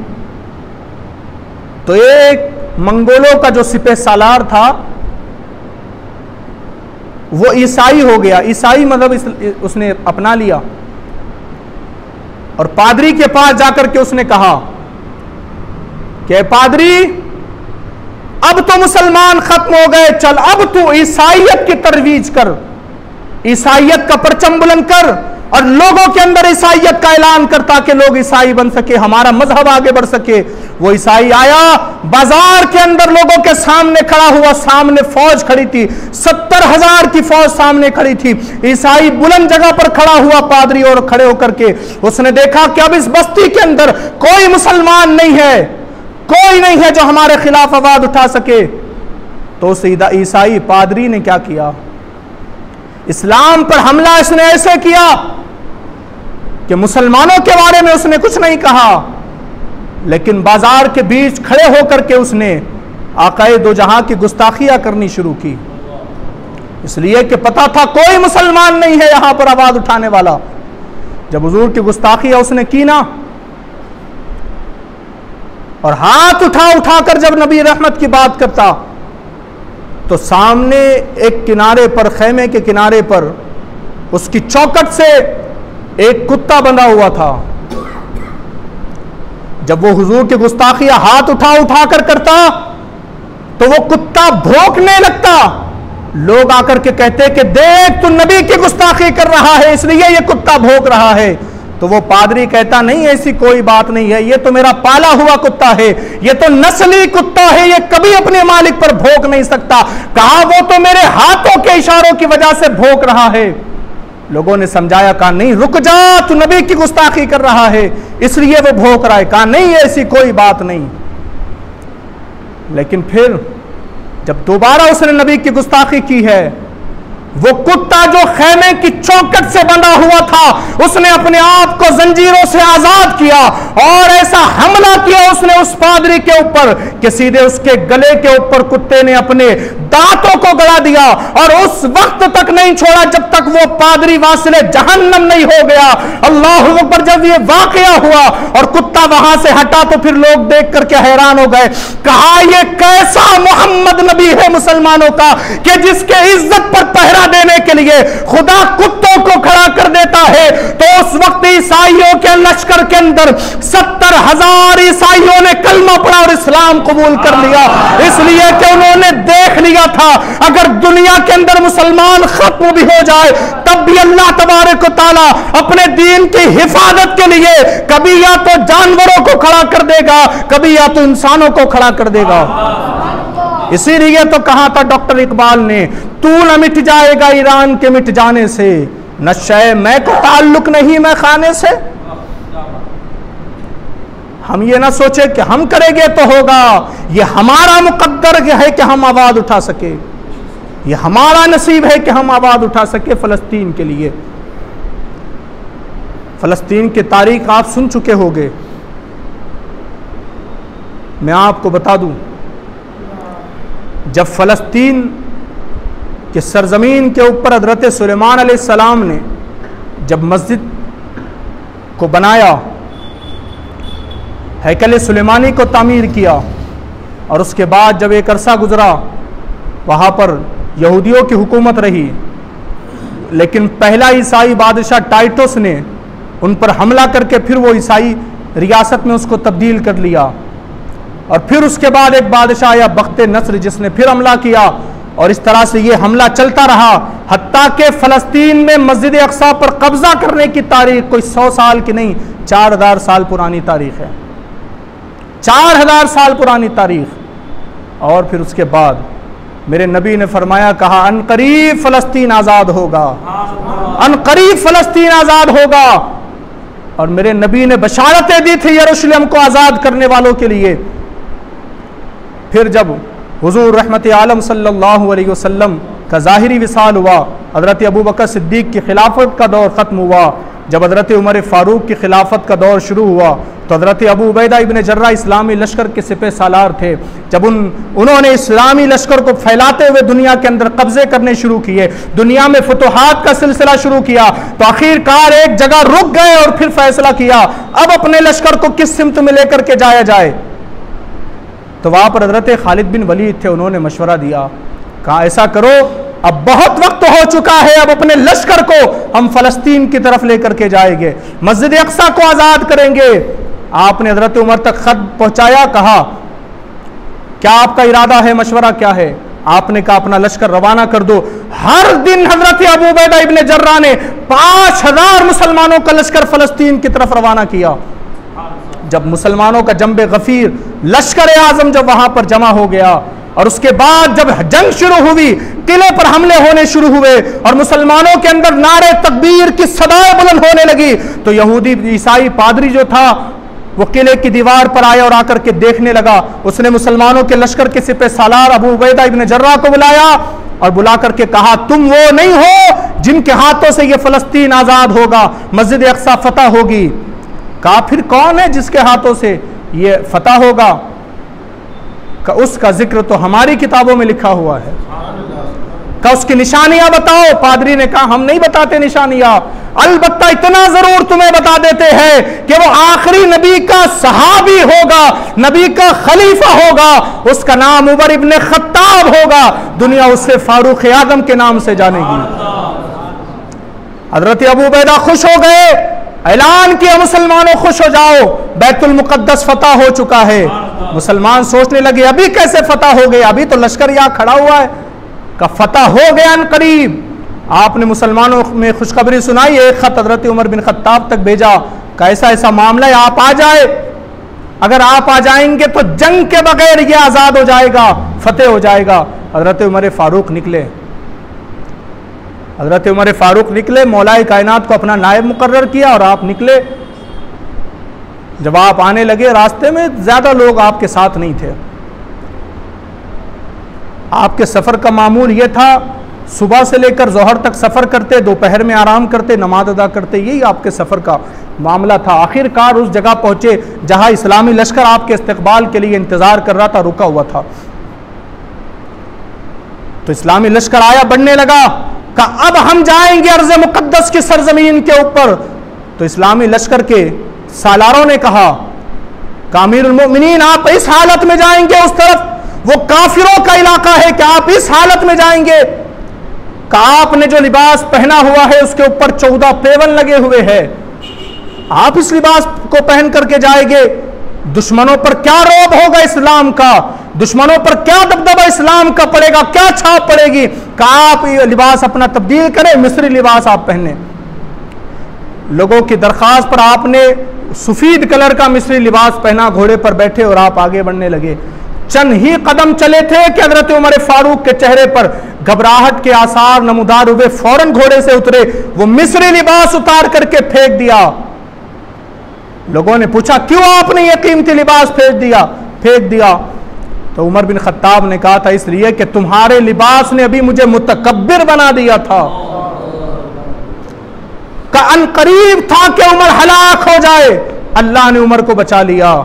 तो एक मंगोलों का जो सिपह सालार था वो ईसाई हो गया। ईसाई मजहब उसने अपना लिया और पादरी के पास जाकर के उसने कहा कि पादरी, अब तो मुसलमान खत्म हो गए, चल अब तू ईसाइयत की तरवीज कर, ईसाइयत का परचम बुलंद कर और लोगों के अंदर ईसाइयत का ऐलान कर ताकि लोग ईसाई बन सके, हमारा मजहब आगे बढ़ सके। वो ईसाई आया, बाजार के अंदर लोगों के सामने खड़ा हुआ, सामने फौज खड़ी थी, 70,000 की फौज सामने खड़ी थी। ईसाई बुलंद जगह पर खड़ा हुआ, पादरी और खड़े होकर के उसने देखा कि अब इस बस्ती के अंदर कोई मुसलमान नहीं है, कोई नहीं है जो हमारे खिलाफ आवाज उठा सके। तो सीधा ईसाई पादरी ने क्या किया, इस्लाम पर हमला इसने ऐसे किया कि मुसलमानों के बारे में उसने कुछ नहीं कहा, लेकिन बाजार के बीच खड़े होकर के उसने आकाए दो जहां की गुस्ताखियां करनी शुरू की, इसलिए कि पता था कोई मुसलमान नहीं है यहां पर आवाज उठाने वाला। जब हुजूर की गुस्ताखियां उसने की ना, और हाथ उठा उठाकर जब नबी रहमत की बात करता, तो सामने एक किनारे पर, खेमे के किनारे पर, उसकी चौखट से एक कुत्ता बंधा हुआ था। जब वो हुजूर की गुस्ताखियां हाथ उठा उठा कर करता तो वो कुत्ता भौंकने लगता। लोग आकर के कहते कि देख तू नबी की गुस्ताखी कर रहा है इसलिए ये कुत्ता भौंक रहा है। तो वो पादरी कहता नहीं, ऐसी कोई बात नहीं है, ये तो मेरा पाला हुआ कुत्ता है, ये तो नस्ली कुत्ता है, ये कभी अपने मालिक पर भौंक नहीं सकता। कहा वो तो मेरे हाथों के इशारों की वजह से भौंक रहा है। लोगों ने समझाया, कहा नहीं रुक जा, तू नबी की गुस्ताखी कर रहा है इसलिए वो भौंक रहा है। कहा नहीं ऐसी कोई बात नहीं। लेकिन फिर जब दोबारा उसने नबी की गुस्ताखी की है, वो कुत्ता जो खेमे की चौखट से बंधा हुआ था उसने अपने आप को जंजीरों से आजाद किया और ऐसा हमला किया उसने उस पाक पादरी के ऊपर कि सीधे उसके गले के ऊपर कुत्ते ने अपने दांतों को गड़ा दिया, और उस वक्त तक नहीं छोड़ा जब तक वो पादरी वासिले जहन्नम नहीं हो गया। अल्लाह अकबर। जब ये वाकया हुआ और कुत्ता वहां से हटा तो फिर लोग देख करके हैरान हो गए। कहा ये कैसा मोहम्मद नबी है मुसलमानों का कि जिसके इज्जत पर पहरा देने के लिए खुदा कुत्तों को खड़ा कर देता है। तो उस वक्त ईसाइयों के लश्कर के अंदर 70,000 ईसाइयों ने कलमा पढ़ा और इस्लाम कबूल कर लिया, इसलिए कि उन्होंने देख लिया था अगर दुनिया के अंदर मुसलमान खत्म भी हो जाए तब भी अल्लाह तबारक व तआला अपने दीन की हिफाजत के लिए कभी या तो जानवरों को खड़ा कर देगा, कभी या तो इंसानों को खड़ा कर देगा। इसीलिए तो कहा था डॉक्टर इकबाल ने, तू न मिट जाएगा ईरान के मिट जाने से, नशे मैं को ताल्लुक नहीं मैं खाने से। हम ये ना सोचे कि हम करेंगे तो होगा, ये हमारा मुकद्दर है कि हम आवाज उठा सके, ये हमारा नसीब है कि हम आवाज उठा सके फलस्तीन के लिए। फलस्तीन की तारीख आप सुन चुके होंगे, मैं आपको बता दूं, जब फलस्तीन के सरजमीन के ऊपर हजरत सुलेमान अलैहिस्सलाम ने जब मस्जिद को बनाया, हैकल सुलेमानी को तामीर किया, और उसके बाद जब एक अरसा गुजरा वहाँ पर यहूदियों की हुकूमत रही, लेकिन पहला ईसाई बादशाह टाइटस ने उन पर हमला करके फिर वो ईसाई रियासत में उसको तब्दील कर लिया, और फिर उसके बाद एक बादशाह आया बख्त नस्र जिसने फिर हमला किया, और इस तरह से ये हमला चलता रहा, हत्ता के फलस्तीन में मस्जिद अक्सा पर कब्जा करने की तारीख कोई 100 साल की नहीं, 4000 साल पुरानी तारीख है, 4000 साल पुरानी तारीख। और फिर उसके बाद मेरे नबी ने फरमाया, कहा अनकरीब फलस्तीन आज़ाद होगा, अनकरीब फलस्तीन आज़ाद होगा। और मेरे नबी ने बशारतें दी थी यरूशलेम को आज़ाद करने वालों के लिए। फिर जब हुजूर रहमत आलम सल्लल्लाहु अलैहि वसल्लम का ज़ाहिरी विसाल हुआ, हज़रत अबू बकर सिद्दीक़ की खिलाफत का दौर ख़त्म हुआ, जब हज़रत उमर फ़ारूक की खिलाफत का दौर शुरू हुआ तो हज़रत अबू उबैदा इब्न जर्राह इस्लामी लश्कर के सिपह सालार थे। जब उन्होंने इस्लामी लश्कर को फैलाते हुए दुनिया के अंदर कब्जे करने शुरू किए, दुनिया में फतुहात का सिलसिला शुरू किया, तो आखिरकार एक जगह रुक गए और फिर फैसला किया अब अपने लश्कर को किस सिमत में लेकर के जाया जाए। तो वहाँ पर हज़रत खालिद बिन वलीद थे, उन्होंने मशवरा दिया, कहा ऐसा करो, अब बहुत वक्त हो चुका है, अब अपने लश्कर को हम फलस्तीन की तरफ लेकर के जाएंगे, मस्जिद अक्सा को आज़ाद करेंगे। आपने हज़रत उमर तक खत पहुंचाया, कहा क्या आपका इरादा है, मशवरा क्या है? आपने कहा अपना लश्कर रवाना कर दो। हर दिन हज़रत अबू उबैदा इब्न जर्राह ने 5000 मुसलमानों का लश्कर फलस्तीन की तरफ रवाना किया। जब मुसलमानों का जंबे गफीर लश्कर आजम जब वहां पर जमा हो गया, और उसके बाद जब जंग शुरू हुई, किले पर हमले होने शुरू हुए और मुसलमानों के अंदर नारे तकबीर की सदाएं बुलंद होने लगी, तो यहूदी ईसाई पादरी जो था वो किले की दीवार पर आया और आकर के देखने लगा। उसने मुसलमानों के लश्कर के सिपह सालार अबू उबैदा इब्न जर्राह को बुलाया और बुला करके कहा, तुम वो नहीं हो जिनके हाथों से ये फलस्तीन आजाद होगा, मस्जिद अक्सा फतह होगी। कहा फिर कौन है जिसके हाथों से ये फतह होगा? का उसका जिक्र तो हमारी किताबों में लिखा हुआ है। का उसकी निशानियां बताओ? पादरी ने कहा हम नहीं बताते निशानियां, अलबत्ता इतना जरूर तुम्हें बता देते हैं कि वो आखिरी नबी का सहाबी होगा, नबी का खलीफा होगा, उसका नाम उमर इब्न खत्ताब होगा, दुनिया उससे फारूक आजम के नाम से जानेगी। हजरत अबू उबैदा खुश हो गए, ऐलान किया मुसलमानों खुश हो जाओ, बैतुल मुकद्दस फतह हो चुका है। मुसलमान सोचने लगे अभी कैसे फतह हो गए, अभी तो लश्कर यहां खड़ा हुआ है। का फतह हो गया न करीब। आपने मुसलमानों में खुशखबरी सुनाई, एक खत हजरत उमर बिन खत्ताब तक भेजा, का ऐसा ऐसा मामला है, आप आ जाए, अगर आप आ जाएंगे तो जंग के बगैर ये आजाद हो जाएगा, फतेह हो जाएगा। हजरत उमर फारूक निकले, हजरत उमर फारूक निकले, मौलाए कायनात को अपना नायब मुकर्रर किया और आप निकले। जब आप आने लगे रास्ते में ज्यादा लोग आपके साथ नहीं थे। आपके सफर का मामूल यह था सुबह से लेकर जोहर तक सफ़र करते, दोपहर में आराम करते, नमाज अदा करते, यही आपके सफ़र का मामला था। आखिरकार उस जगह पहुँचे जहाँ इस्लामी लश्कर आपके इस्तकबाल के लिए इंतज़ार कर रहा था, रुका हुआ था। तो इस्लामी लश्कर आया, बढ़ने लगा, कहा अब हम जाएंगे अर्ज़ मुक़द्दस की सरजमीन के ऊपर। तो इस्लामी लश्कर के सालारों ने कहा, अमीरुल मोमिनीन आप इस हालत में जाएंगे उस तरफ, वो काफिरों का इलाका है, क्या आप इस हालत में जाएंगे? कहा आपने जो लिबास पहना हुआ है उसके ऊपर 14 पेवन लगे हुए हैं, आप इस लिबास को पहन करके जाएंगे, दुश्मनों पर क्या रौब होगा इस्लाम का, दुश्मनों पर क्या दबदबा इस्लाम का पड़ेगा, क्या छाप पड़ेगी? कहा आप ये लिबास अपना तब्दील करें, मिस्री लिबास आप पहने। लोगों की दरख्वास्त पर आपने सफेद कलर का मिस्री लिबास पहना, घोड़े पर बैठे और आप आगे बढ़ने लगे। चंद ही कदम चले थे कि हजरत उमर फारूक के चेहरे पर घबराहट के आसार नमूदार हुए, फौरन घोड़े से उतरे, वो मिस्री लिबास उतार करके फेंक दिया। लोगों ने पूछा क्यों आपने ये कीमती लिबास फेंक दिया? तो उमर बिन खत्ताब ने कहा था इसलिए कि तुम्हारे लिबास ने अभी मुझे मुतकब्बिर बना दिया था, का अनकरीब था कि उमर हलाक हो जाए, अल्लाह ने उमर को बचा लिया।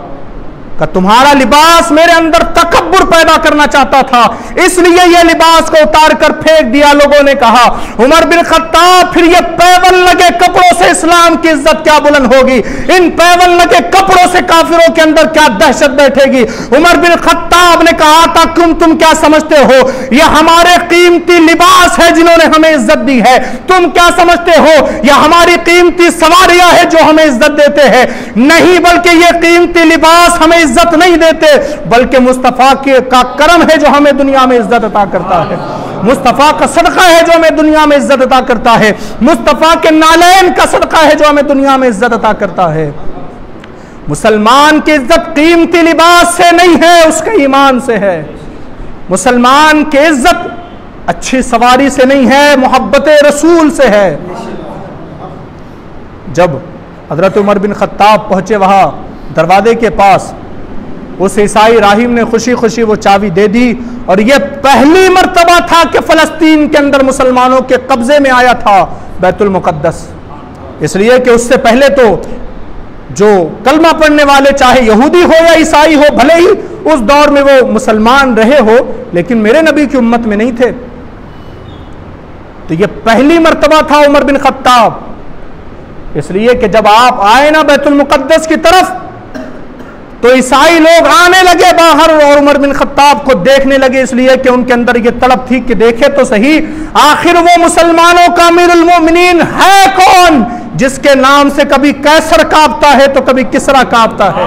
का तुम्हारा लिबास मेरे अंदर तकब्बुर पैदा करना चाहता था, इसलिए यह लिबास को उतार कर फेंक दिया। लोगों ने कहा उमर बिन खत्ताब फिर ये पैवन लगे कपड़ों से इस्लाम की इज्जत क्या बुलंद होगी, इन पैवन लगे कपड़ों से काफिरों के अंदर क्या दहशत बैठेगी। उमर बिन खत्ताब ने कहा था तुम क्या समझते हो, यह हमारे कीमती लिबास है जिन्होंने हमें इज्जत दी है, तुम क्या समझते हो यह हमारी कीमती सवारियां है जो हमें इज्जत देते हैं? नहीं, बल्कि यह कीमती लिबास हमें इज्जत नहीं देते, बल्कि मुस्तफा का करम है जो हमें दुनिया में इज्जत अता करता है, मुस्तफा का सदका है जो हमें दुनिया में इज्जत अता करता है, मुस्तफा के नालैन का सदका है जो हमें दुनिया में इज्जत अता करता है। मुसलमान की इज्जत कीमती लिबास से नहीं है, उसके ईमान से है। मुसलमान की इज्जत अच्छी सवारी से नहीं है, मोहब्बत रसूल से है। जब हजरत उमर बिन खत्ताब पहुंचे वहां दरवाजे के पास, उस ईसाई राहिब ने खुशी खुशी वो चाबी दे दी, और यह पहली मर्तबा था कि फलस्तीन के अंदर मुसलमानों के कब्जे में आया था बैतुल मुकद्दस। इसलिए कि उससे पहले तो जो कलमा पढ़ने वाले चाहे यहूदी हो या ईसाई हो, भले ही उस दौर में वो मुसलमान रहे हो, लेकिन मेरे नबी की उम्मत में नहीं थे। तो यह पहली मर्तबा था उमर बिन खत्ताब, इसलिए कि जब आप आए ना बैतुल मुकद्दस की तरफ तो ईसाई लोग आने लगे बाहर और उमर बिन खत्ताब को देखने लगे, इसलिए कि उनके अंदर ये तलब थी कि देखे तो सही आखिर वो मुसलमानों का अमीरुल मोमिनीन है कौन, जिसके नाम से कभी कैसर कांपता है तो कभी किसरा कांपता है।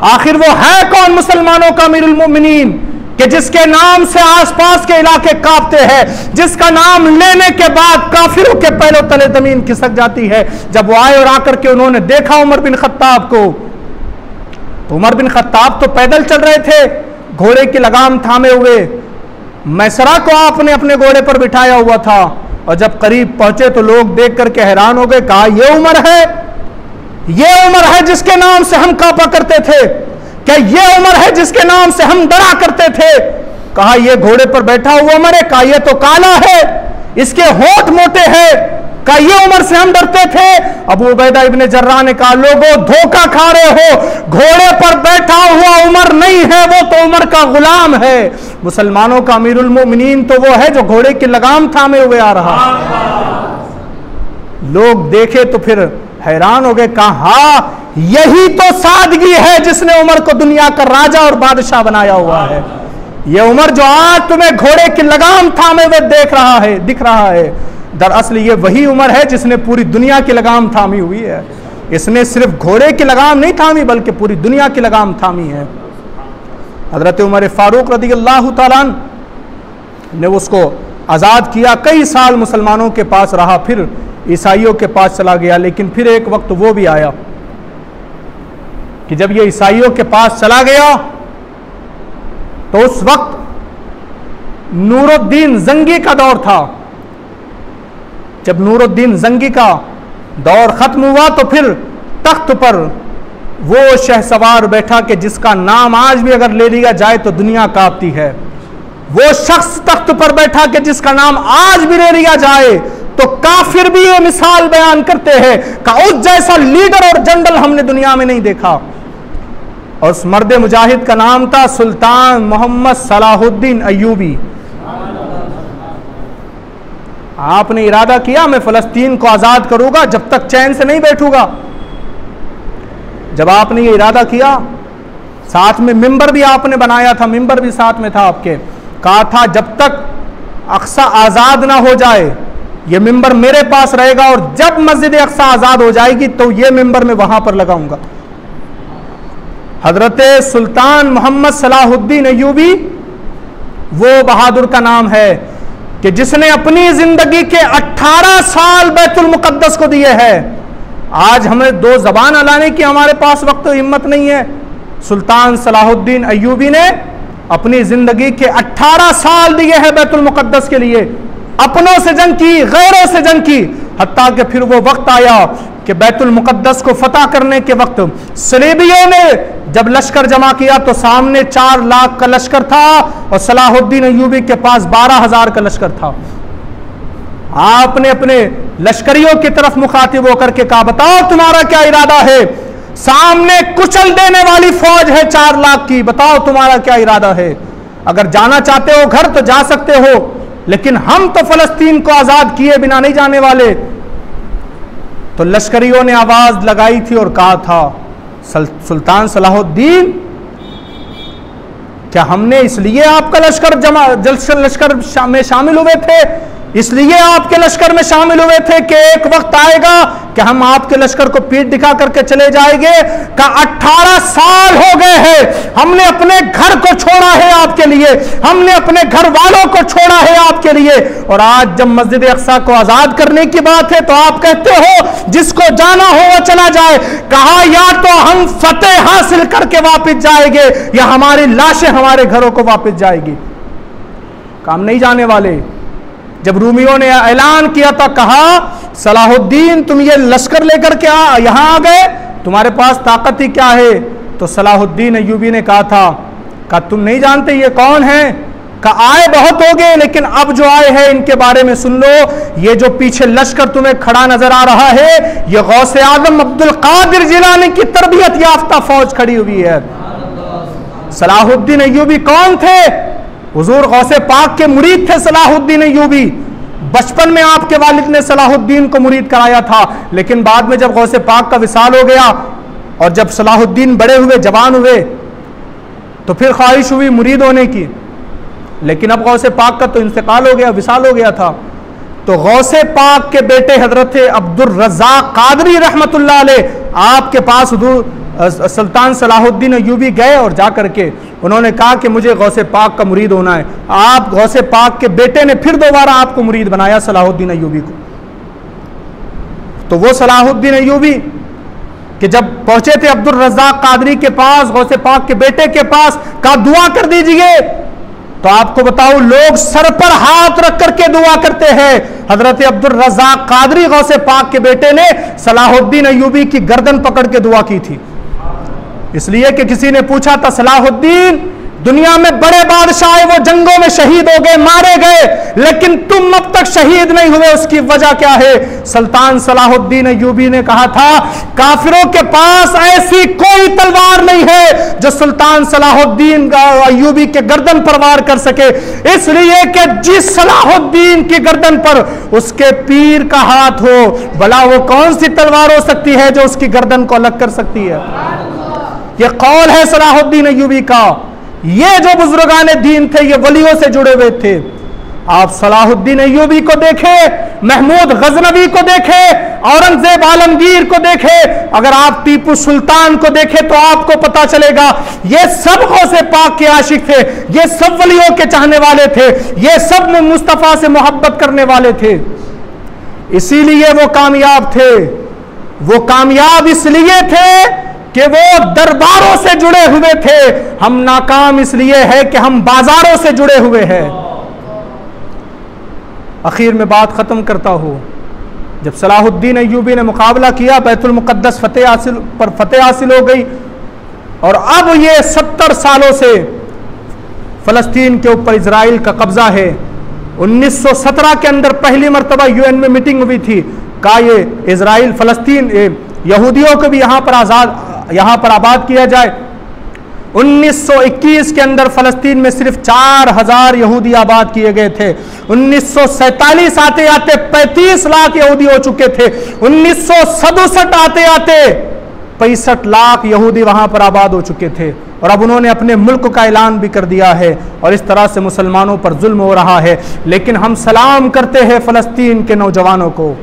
आखिर वो है कौन मुसलमानों का अमीरुल मोमिनीन कि जिसके नाम से आसपास के इलाके कांपते हैं, जिसका नाम लेने के बाद काफिरों के पैरों तले जमीन खिसक जाती है। जब वो आए और आकर के उन्होंने देखा उमर बिन खत्ताब को, तो उमर बिन खत्ताब तो पैदल चल रहे थे, घोड़े की लगाम थामे हुए, मैसरा को आपने अपने घोड़े पर बिठाया हुआ था, और जब करीब पहुंचे तो लोग देख करके हैरान हो गए। कहा ये उमर है जिसके नाम से हम कांपा करते थे, क्या ये उमर है जिसके नाम से हम डरा करते थे? कहा ये घोड़े पर बैठा हुआ उमर है। कहा ये तो काला है, इसके होंठ मोटे हैं। कहा ये उमर से हम डरते थे। अबू उबैदा इब्ने जर्राह ने कहा लोगों धोखा खा रहे हो, घोड़े पर बैठा हुआ उमर नहीं है, वो तो उमर का गुलाम है। मुसलमानों का अमीरुल मोमिनीन तो वो है जो घोड़े की लगाम थामे हुए आ रहा। लोग देखे तो फिर हैरान हो गए, कहा यही तो सादगी है जिसने उमर को दुनिया का राजा और बादशाह बनाया हुआ है। ये उमर जो आज तुम्हें घोड़े की लगाम थामे हुए दिख रहा है, दरअसल ये वही उमर है जिसने पूरी दुनिया की लगाम थामी हुई है। इसने सिर्फ घोड़े की लगाम नहीं थामी बल्कि पूरी दुनिया की लगाम थामी है। हजरत उमर फारूक रदियल्लाहु ताला ने उसको आज़ाद किया, कई साल मुसलमानों के पास रहा, फिर ईसाइयों के पास चला गया। लेकिन फिर एक वक्त वो भी आया कि जब ये ईसाइयों के पास चला गया तो उस वक्त नूरुद्दीन जंगी का दौर था। जब नूरुद्दीन जंगी का दौर खत्म हुआ तो फिर तख्त पर वो शहसवार बैठा कि जिसका नाम आज भी अगर ले लिया जाए तो दुनिया कांपती है। वो शख्स तख्त पर बैठा के जिसका नाम आज भी ले लिया जाए तो काफिर भी ये मिसाल बयान करते हैं कि उस जैसा लीडर और जनरल हमने दुनिया में नहीं देखा। और उस मर्द मुजाहिद का नाम था सुल्तान मोहम्मद सलाहुद्दीन अय्यूबी। आपने इरादा किया मैं फलस्तीन को आजाद करूंगा, जब तक चैन से नहीं बैठूंगा। जब आपने ये इरादा किया, साथ में मिंबर भी आपने बनाया था, मिंबर भी साथ में था आपके, कहा था जब तक अक्सा आजाद ना हो जाए ये मिंबर मेरे पास रहेगा, और जब मस्जिद अक्सा आजाद हो जाएगी तो ये मिंबर मैं वहां पर लगाऊंगा। हजरत सुल्तान मोहम्मद सलाहुद्दीन अय्यूबी वो बहादुर का नाम है कि जिसने अपनी जिंदगी के 18 साल बैतुल मुकद्दस को दिए हैं। आज हमें दो जबान अलाने की हमारे पास वक्त और हिम्मत नहीं है। सुल्तान सलाहुद्दीन अय्यूबी ने अपनी जिंदगी के 18 साल दिए हैं बैतुल मुकद्दस के लिए। अपनों से जंग की, गैरों से जंग की, हत्ता कि फिर वो वक्त आया कि बैतुल मुकद्दस को फतह करने के वक्त सलीबियों ने जब लश्कर जमा किया तो सामने 4 लाख का लश्कर था और सलाहुद्दीन अय्यूबी के पास 12,000 का लश्कर था। आपने अपने लश्करियों की तरफ मुखातिब होकर के कहा बताओ तुम्हारा क्या इरादा है? सामने कुचल देने वाली फौज है 4 लाख की, बताओ तुम्हारा क्या इरादा है? अगर जाना चाहते हो घर तो जा सकते हो, लेकिन हम तो फलस्तीन को आजाद किए बिना नहीं जाने वाले। तो लश्करियों ने आवाज लगाई थी और कहा था सुल्तान सलाहुद्दीन, क्या हमने इसलिए आपका लश्कर में शामिल हुए थे, इसलिए आपके लश्कर में शामिल हुए थे कि एक वक्त आएगा कि हम आपके लश्कर को पीठ दिखा करके चले जाएंगे? का 18 साल हो गए हैं, हमने अपने घर को छोड़ा है आपके लिए, हमने अपने घर वालों को छोड़ा है आपके लिए, और आज जब मस्जिद अक्सा को आजाद करने की बात है तो आप कहते हो जिसको जाना हो वो चला जाए। कहा या तो हम फतेह हासिल करके वापस जाएंगे या हमारी लाशें हमारे घरों को वापस जाएगी। काम नहीं जाने वाले। जब रूमियों ने ऐलान किया था, कहा सलाहुद्दीन तुम ये लश्कर लेकर के यहां आ गए, तुम्हारे पास ताकत ही क्या है? तो सलाहुद्दीन अय्यूबी ने कहा था तुम नहीं जानते ये कौन है? कहा आए बहुत हो गए, लेकिन अब जो आए हैं इनके बारे में सुन लो। ये जो पीछे लश्कर तुम्हें खड़ा नजर आ रहा है ये गौसे आजम अब्दुल कादिर जिलानी की तरबियत याफ्ता फौज खड़ी हुई है। सलाहुद्दीन अय्यूबी कौन थे? हुजूर गौसे पाक के मुरीद थे सलाहुद्दीन अय्यूबी। बचपन में आपके वालिद ने सलाहुद्दीन को मुरीद कराया था, लेकिन बाद में जब गौसे पाक का विसाल हो गया और जब सलाहुद्दीन बड़े हुए, जवान हुए, तो फिर ख्वाहिश हुई मुरीद होने की, लेकिन अब गौसे पाक का तो इंतकाल हो गया, विसाल हो गया था। तो गौसे पाक के बेटे हजरत अब्दुल रज़्ज़ाक़ कादरी रहमतुल्लाह अलैह आपके पास सुल्तान सलाहुद्दीन अय्यूबी गए और जाकर के उन्होंने कहा कि मुझे गौसे पाक का मुरीद होना है। आप गौसे पाक के बेटे ने फिर दोबारा आपको मुरीद बनाया सलाहुद्दीन अय्यूबी को। तो वो सलाहुद्दीन अय्यूबी कि जब पहुंचे थे अब्दुल रज़्ज़ाक़ कादरी के पास, गौसे पाक के बेटे के पास, कहा दुआ कर दीजिए। तो आपको बताऊं लोग सर पर हाथ रख करके दुआ करते हैं। हजरत अब्दुल रज़्ज़ाक़ कादरी गौसे पाक के बेटे ने सलाहुद्दीन अय्यूबी की गर्दन पकड़ के दुआ की थी, इसलिए कि किसी ने पूछा था सलाहुद्दीन दुनिया में बड़े बादशाह वो जंगों में शहीद हो गए, मारे गए, लेकिन तुम अब तक शहीद नहीं हुए, उसकी वजह क्या है? सुल्तान सलाहुद्दीन अय्यूबी ने कहा था काफिरों के पास ऐसी कोई तलवार नहीं है जो सुल्तान सलाहुद्दीन अय्यूबी के गर्दन पर वार कर सके, इसलिए कि जिस सलाहुद्दीन की गर्दन पर उसके पीर का हाथ हो, भला वो कौन सी तलवार हो सकती है जो उसकी गर्दन को अलग कर सकती है? यह कौल है सलाहुद्दीन अय्यूबी का। ये जो बुजुर्गाने दीन थे ये वलियों से जुड़े हुए थे। आप सलाहुद्दीन अय्यूबी को देखे, महमूद गजनवी को देखे, औरंगजेब आलमगीर को देखे, अगर आप टीपू सुल्तान को देखे तो आपको पता चलेगा ये सब गौसे पाक के आशिक थे, ये सब वलियों के चाहने वाले थे, ये सब मुस्तफा से मोहब्बत करने वाले थे, इसीलिए वो कामयाब थे। वो कामयाब इसलिए थे कि वो दरबारों से जुड़े हुए थे, हम नाकाम इसलिए है कि हम बाजारों से जुड़े हुए हैं। आखिर में बात खत्म करता हूं। जब सलाहुद्दीन अय्यूबी ने मुकाबला किया, बैतुल मुकद्दस फतेह हासिल हो गई, और अब ये 70 सालों से फ़लस्तीन के ऊपर इजराइल का कब्जा है। 1917 के अंदर पहली मरतबा यूएन में मीटिंग हुई थी, कहा ये इजराइल फ़लस्तीन यहूदियों को भी यहाँ पर आबाद किया जाए। 1921 के अंदर फ़लस्तीन में सिर्फ 4000 यहूदी आबाद किए गए थे। 1947 आते आते 35 लाख यहूदी हो चुके थे। 1967 आते आते 65 लाख यहूदी वहां पर आबाद हो चुके थे। और अब उन्होंने अपने मुल्क का ऐलान भी कर दिया है और इस तरह से मुसलमानों पर जुल्म हो रहा है। लेकिन हम सलाम करते हैं फ़लस्तीन के नौजवानों को,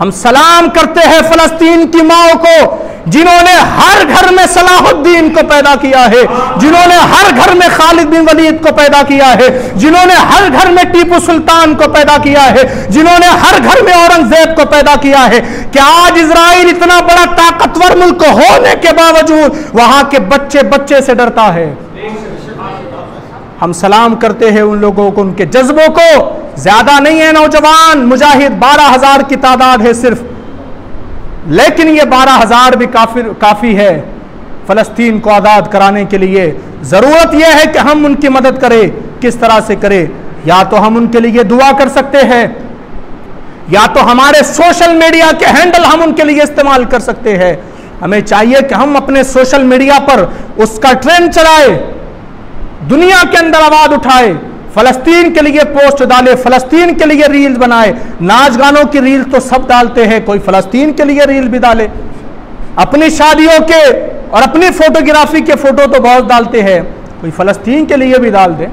हम सलाम करते हैं फ़लस्तीन की माओ को, जिन्होंने हर घर में सलाहुद्दीन को पैदा किया है, जिन्होंने हर घर में खालिद बिन वलीद को पैदा किया है, जिन्होंने हर घर में टीपू सुल्तान को पैदा किया है, जिन्होंने हर घर में औरंगजेब को पैदा किया है। क्या आज इजराइल इतना बड़ा ताकतवर मुल्क होने के बावजूद वहां के बच्चे बच्चे से डरता है? हम सलाम करते हैं उन लोगों को, उनके जज्बों को। ज्यादा नहीं है नौजवान मुजाहिद, 12,000 की तादाद है सिर्फ, लेकिन ये 12,000 भी काफी है फ़लस्तीन को आज़ाद कराने के लिए। ज़रूरत यह है कि हम उनकी मदद करें। किस तरह से करें? या तो हम उनके लिए दुआ कर सकते हैं, या तो हमारे सोशल मीडिया के हैंडल हम उनके लिए इस्तेमाल कर सकते हैं। हमें चाहिए कि हम अपने सोशल मीडिया पर उसका ट्रेंड चलाए, दुनिया के अंदर आवाज़ उठाए, फ़लस्तीन के लिए पोस्ट डाले, फ़लस्तीन के लिए रील्स बनाए। नाच गानों की रील तो सब डालते हैं, कोई फ़लस्तीन के लिए रील भी डाले। अपनी शादियों के और अपनी फोटोग्राफी के फोटो तो बहुत डालते हैं, कोई फ़लस्तीन के लिए भी डाल दे।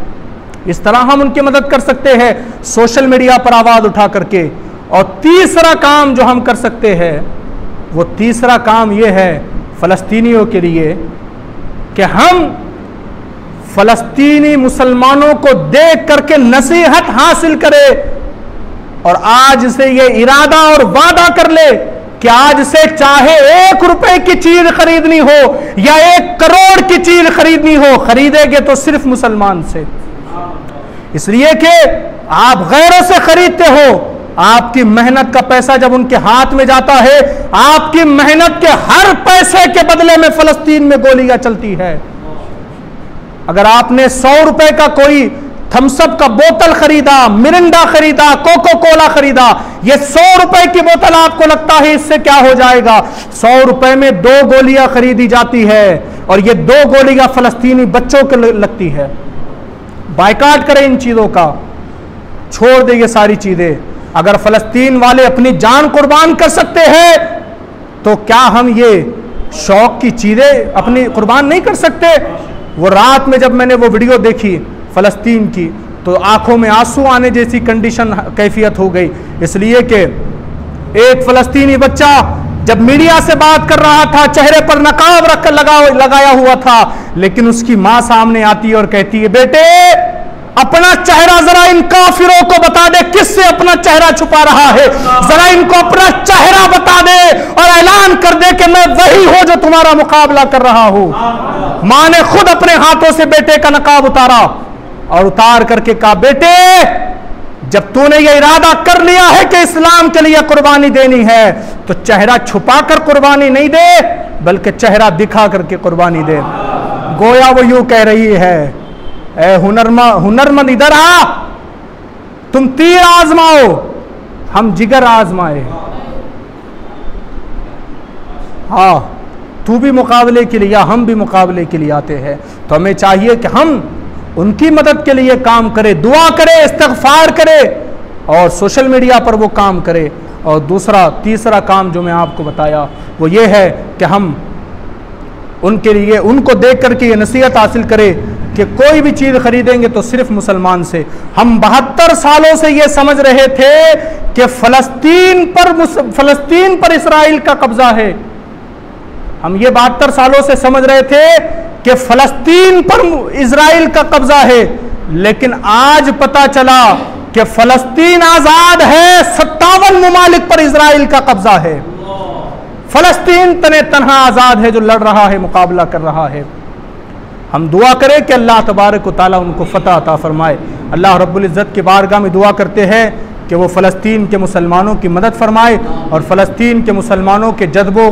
इस तरह हम उनकी मदद कर सकते हैं सोशल मीडिया पर आवाज़ उठा करके। और तीसरा काम जो हम कर सकते हैं, वो तीसरा काम ये है फ़लस्तीनियों के लिए कि हम फ़लस्तीनी मुसलमानों को देख करके नसीहत हासिल करे और आज से ये इरादा और वादा कर ले कि आज से चाहे 1 रुपए की चीज खरीदनी हो या 1 करोड़ की चीज खरीदनी हो, खरीदेंगे तो सिर्फ मुसलमान से। इसलिए कि आप गैरों से खरीदते हो, आपकी मेहनत का पैसा जब उनके हाथ में जाता है, आपकी मेहनत के हर पैसे के बदले में फ़लस्तीन में गोलियां चलती है। अगर आपने 100 रुपए का कोई थम्सअप का बोतल खरीदा, मिरिंडा खरीदा, कोको कोला खरीदा, ये 100 रुपए की बोतल आपको लगता है इससे क्या हो जाएगा? 100 रुपए में 2 गोलियां खरीदी जाती है और ये 2 गोलियां फ़लस्तीनी बच्चों को लगती है। बायकाट करें इन चीज़ों का, छोड़ दे ये सारी चीज़ें। अगर फ़लस्तीन वाले अपनी जान कुर्बान कर सकते हैं तो क्या हम ये शौक की चीज़ें अपनी कुर्बान नहीं कर सकते? वो रात में जब मैंने वो वीडियो देखी फ़लस्तीन की तो आंखों में आंसू आने जैसी कंडीशन कैफियत हो गई। इसलिए कि एक फ़लस्तीनी बच्चा जब मीडिया से बात कर रहा था, चेहरे पर नकाब रख लगाया हुआ था, लेकिन उसकी माँ सामने आती है और कहती है, बेटे अपना चेहरा जरा इन काफिरों को बता दे, किससे अपना चेहरा छुपा रहा है, जरा इनको अपना चेहरा बता दे और ऐलान कर दे कि मैं वही हूं जो तुम्हारा मुकाबला कर रहा हूं। मां ने खुद अपने हाथों से बेटे का नकाब उतारा और उतार करके कहा, बेटे जब तूने ये इरादा कर लिया है कि इस्लाम के लिए कुर्बानी देनी है तो चेहरा छुपा कर कुर्बानी नहीं दे, बल्कि चेहरा दिखा करके कुर्बानी दे। गोया वो यूं कह रही है, ए हुनरमंद इधर आ, तुम तीर आजमाओ, हम जिगर आजमाए। हाँ, तू भी मुकाबले के लिए या हम भी मुकाबले के लिए आते हैं, तो हमें चाहिए कि हम उनकी मदद के लिए काम करें, दुआ करें, इस्तिग़फ़ार करें और सोशल मीडिया पर वो काम करें। और तीसरा काम जो मैं आपको बताया वो ये है कि हम उनके लिए उनको देख करके ये नसीहत हासिल करें कि कोई भी चीज़ खरीदेंगे तो सिर्फ मुसलमान से। हम 72 सालों से ये समझ रहे थे कि फ़लस्तीन पर इस्राइल का कब्जा है। हम ये 72 सालों से समझ रहे थे कि फ़लस्तीन पर इस्राइल का कब्जा है, लेकिन आज पता चला कि फ़लस्तीन आज़ाद है, 57 मुमालिक पर इस्राइल का कब्जा है। फ़लस्तीन तन्हा आज़ाद है जो लड़ रहा है, मुकाबला कर रहा है। हम दुआ करें कि अल्लाह तबारक व तआला उनको फ़तह अता फरमाए। अल्लाह रब्बुल इज़्ज़त की बारगाह में दुआ करते हैं कि वो फ़लस्तीन के मुसलमानों की मदद फरमाए और फ़लस्तीन के मुसलमानों के जज्बों